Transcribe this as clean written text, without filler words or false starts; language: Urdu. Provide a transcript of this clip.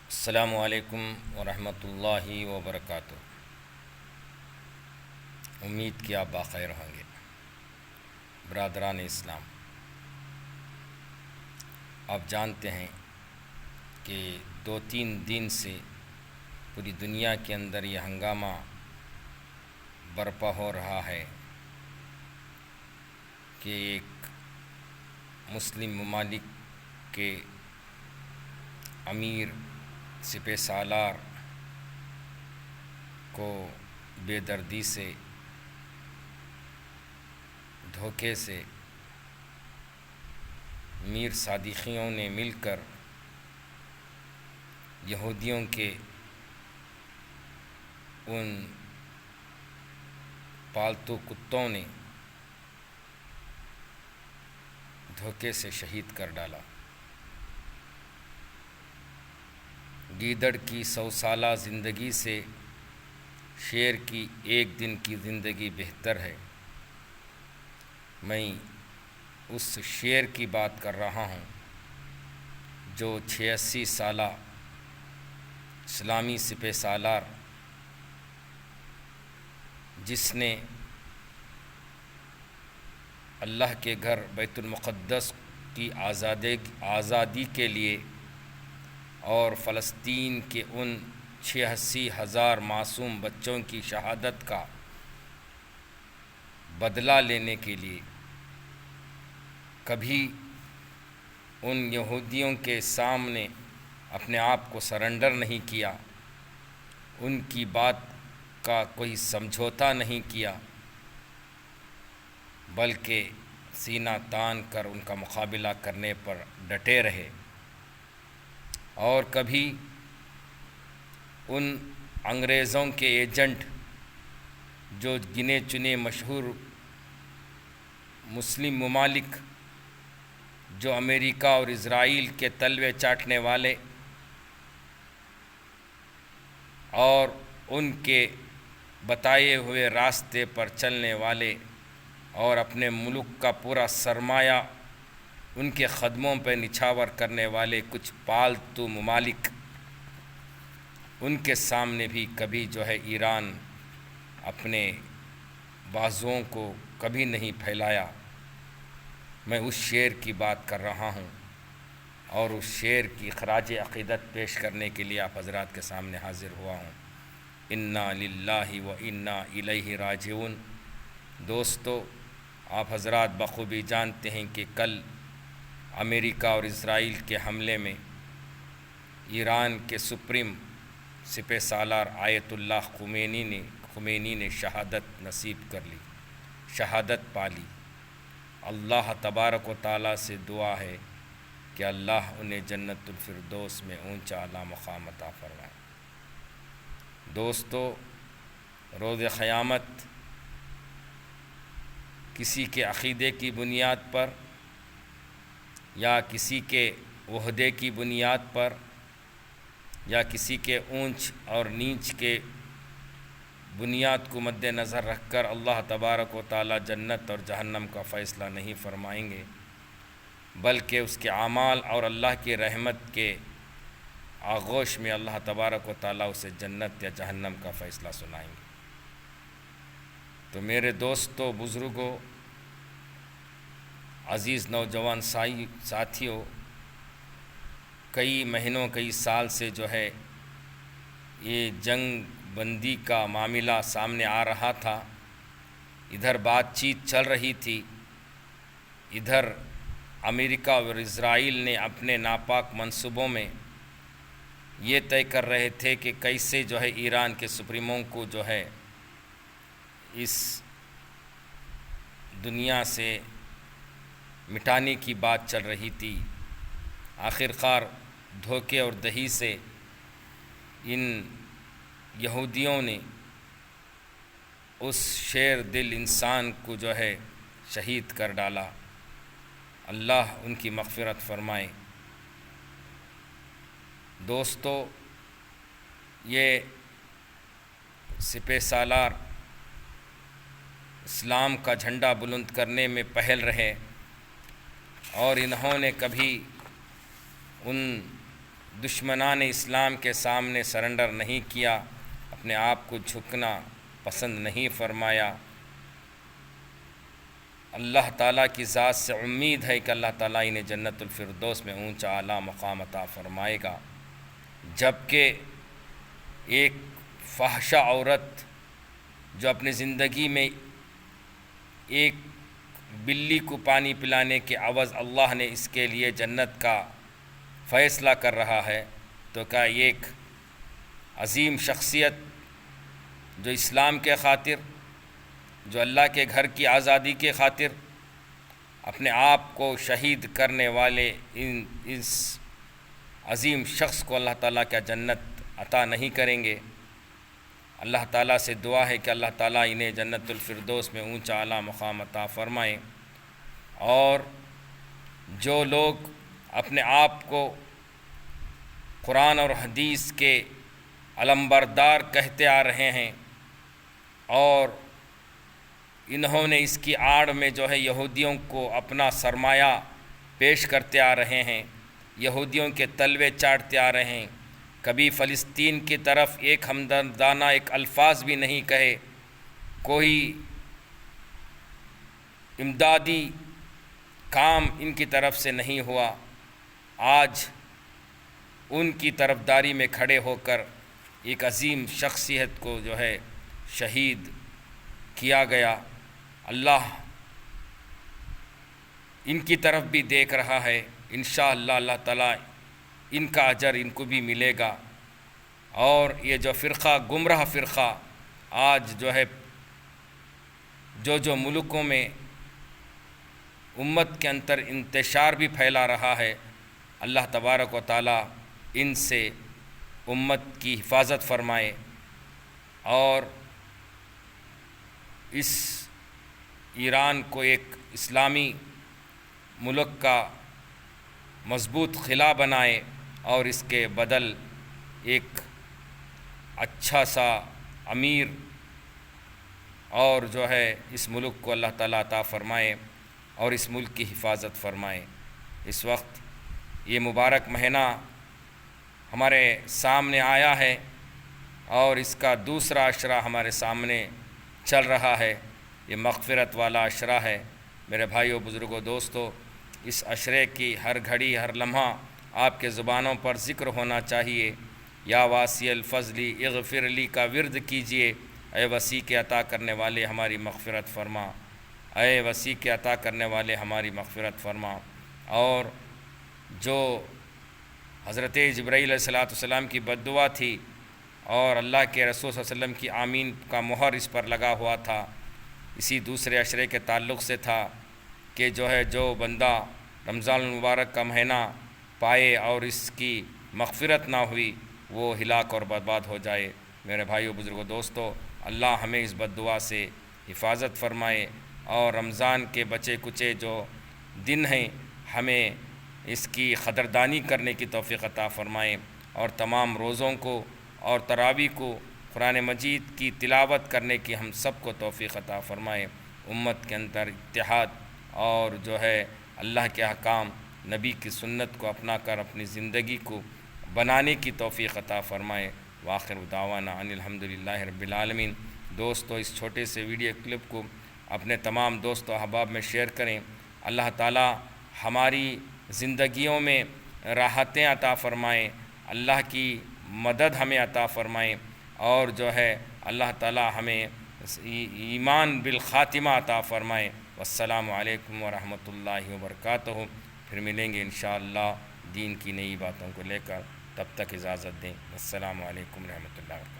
السلام علیکم ورحمۃ اللہ وبرکاتہ۔ امید کہ آپ بخیر ہوں گے۔ برادران اسلام، آپ جانتے ہیں کہ 2-3 دن سے پوری دنیا کے اندر یہ ہنگامہ برپا ہو رہا ہے کہ ایک مسلم ممالک کے امیر سپہ سالار کو بے دردی سے، دھوکے سے میر صادقیوں نے مل کر یہودیوں کے ان پالتو کتوں نے دھوکے سے شہید کر ڈالا۔ گیدڑ کی 100 سالہ زندگی سے شیر کی 1 دن کی زندگی بہتر ہے۔ میں اس شیر کی بات کر رہا ہوں جو 86 سالہ اسلامی سپہ سالار، جس نے اللہ کے گھر بیت المقدس کی آزادی کے لیے اور فلسطین کے ان 86,000 معصوم بچوں کی شہادت کا بدلہ لینے کے لیے کبھی ان یہودیوں کے سامنے اپنے آپ کو سرنڈر نہیں کیا، ان کی بات کا کوئی سمجھوتا نہیں کیا، بلکہ سینہ تان کر ان کا مقابلہ کرنے پر ڈٹے رہے، اور کبھی ان انگریزوں کے ایجنٹ جو گنے چنے مشہور مسلم ممالک، جو امریکہ اور اسرائیل کے تلوے چاٹنے والے اور ان کے بتائے ہوئے راستے پر چلنے والے اور اپنے ملک کا پورا سرمایہ ان کے قدموں پہ نچھاور کرنے والے کچھ پالتو ممالک، ان کے سامنے بھی کبھی ایران اپنے بازوؤں کو کبھی نہیں پھیلایا۔ میں اس شعر کی بات کر رہا ہوں اور اس شعر کی خراج عقیدت پیش کرنے کے لیے آپ حضرات کے سامنے حاضر ہوا ہوں۔ انا للہ و انا الیہ راجعون۔ دوستو، آپ حضرات بخوبی جانتے ہیں کہ کل امریکہ اور اسرائیل کے حملے میں ایران کے سپریم سپہ سالار آیت اللہ خمینی نے شہادت نصیب کر لی، شہادت پالی۔ اللہ تبارک و تعالیٰ سے دعا ہے کہ اللہ انہیں جنت الفردوس میں اونچا اعلیٰ مقام عطا فرمائے۔ دوستو، روز قیامت کسی کے عقیدے کی بنیاد پر یا کسی کے عہدے کی بنیاد پر یا کسی کے اونچ اور نیچ کے بنیاد کو مد نظر رکھ کر اللہ تبارک و تعالیٰ جنت اور جہنم کا فیصلہ نہیں فرمائیں گے، بلکہ اس کے اعمال اور اللہ کی رحمت کے آغوش میں اللہ تبارک و تعالیٰ اسے جنت یا جہنم کا فیصلہ سنائیں گے۔ تو میرے دوستو، بزرگوں، عزیز نوجوان ساتھیوں، کئی مہینوں کئی سال سے یہ جنگ بندی کا معاملہ سامنے آ رہا تھا، ادھر بات چیت چل رہی تھی، ادھر امریکہ اور اسرائیل نے اپنے ناپاک منصوبوں میں یہ طے کر رہے تھے کہ کیسے ایران کے سپریموں کو اس دنیا سے مٹانے کی بات چل رہی تھی۔ آخر کار دھوکے اور دہی سے ان یہودیوں نے اس شیر دل انسان کو شہید کر ڈالا۔ اللہ ان کی مغفرت فرمائے۔ دوستو، یہ سپہ سالار اسلام کا جھنڈا بلند کرنے میں پہل رہے، اور انہوں نے کبھی ان دشمنان اسلام کے سامنے سرنڈر نہیں کیا، اپنے آپ کو جھکنا پسند نہیں فرمایا۔ اللہ تعالیٰ کی ذات سے امید ہے کہ اللہ تعالیٰ انہیں جنت الفردوس میں اونچا اعلیٰ مقام عطا فرمائے گا۔ جبکہ ایک فحشہ عورت جو اپنی زندگی میں ایک بلی کو پانی پلانے کے عوض اللہ نے اس کے لیے جنت کا فیصلہ کر رہا ہے، تو کیا ایک عظیم شخصیت جو اسلام کے خاطر، جو اللہ کے گھر کی آزادی کے خاطر اپنے آپ کو شہید کرنے والے اس عظیم شخص کو اللہ تعالیٰ کیا جنت عطا نہیں کریں گے؟ اللہ تعالیٰ سے دعا ہے کہ اللہ تعالیٰ انہیں جنت الفردوس میں اونچا اعلیٰ مقام عطا فرمائیں۔ اور جو لوگ اپنے آپ کو قرآن اور حدیث کے علمبردار کہتے آ رہے ہیں اور انہوں نے اس کی آڑ میں جو ہے یہودیوں کو اپنا سرمایہ پیش کرتے آ رہے ہیں، یہودیوں کے تلوے چاٹتے آ رہے ہیں، کبھی فلسطین کی طرف ایک ہمدردانہ ایک الفاظ بھی نہیں کہے، کوئی امدادی کام ان کی طرف سے نہیں ہوا، آج ان کی طرفداری میں کھڑے ہو کر ایک عظیم شخصیت کو جو ہے شہید کیا گیا۔ اللہ ان کی طرف بھی دیکھ رہا ہے، انشاءاللہ اللہ تعالیٰ ان کا اجر ان کو بھی ملے گا۔ اور یہ جو فرقہ گمراہ فرقہ آج جو ہے جو ملکوں میں امت کے اندر انتشار بھی پھیلا رہا ہے، اللہ تبارک و تعالیٰ ان سے امت کی حفاظت فرمائے اور اس ایران کو ایک اسلامی ملک کا مضبوط خلا بنائے اور اس کے بدل ایک اچھا سا امیر اور جو ہے اس ملک کو اللہ تعالیٰ عطا فرمائے اور اس ملک کی حفاظت فرمائے۔ اس وقت یہ مبارک مہینہ ہمارے سامنے آیا ہے اور اس کا دوسرا عشرہ ہمارے سامنے چل رہا ہے، یہ مغفرت والا عشرہ ہے۔ میرے بھائیوں، بزرگوں، دوستوں، اس عشرے کی ہر گھڑی ہر لمحہ آپ کے زبانوں پر ذکر ہونا چاہیے۔ یا واسع الفضلی اغفر لی کا ورد کیجئے، اے وسیع کے عطا کرنے والے ہماری مغفرت فرما، اے وسیع کے عطا کرنے والے ہماری مغفرت فرما۔ اور جو حضرت جبرائیل علیہ السلام کی بد دعا تھی اور اللہ کے رسول صلی اللہ علیہ وسلم کی آمین کا مہر اس پر لگا ہوا تھا، اسی دوسرے عشرے کے تعلق سے تھا کہ جو بندہ رمضان المبارک کا مہینہ پائے اور اس کی مغفرت نہ ہوئی وہ ہلاک اور برباد ہو جائے۔ میرے بھائیوں، بزرگوں، دوستوں، اللہ ہمیں اس بد دعا سے حفاظت فرمائے اور رمضان کے بچے کچے جو دن ہیں ہمیں اس کی قدردانی کرنے کی توفیق عطا فرمائے اور تمام روزوں کو اور تراویح کو قرآن مجید کی تلاوت کرنے کی ہم سب کو توفیق عطا فرمائے۔ امت کے اندر اتحاد اور جو ہے اللہ کے احکام، نبی کی سنت کو اپنا کر اپنی زندگی کو بنانے کی توفیق عطا فرمائے۔ وآخر دعوانا ان الحمدللہ رب العالمین۔ دوستو، اس چھوٹے سے ویڈیو کلپ کو اپنے تمام دوست و احباب میں شیئر کریں۔ اللہ تعالیٰ ہماری زندگیوں میں راحتیں عطا فرمائیں، اللہ کی مدد ہمیں عطا فرمائیں اور جو ہے اللہ تعالیٰ ہمیں ایمان بالخاتمہ عطا فرمائیں۔ والسلام علیکم ورحمۃ اللہ وبرکاتہ۔ پھر ملیں گے انشاءاللہ دین کی نئی باتوں کو لے کر، تب تک اجازت دیں۔ السلام علیکم ورحمۃ اللہ وبرکاتہ۔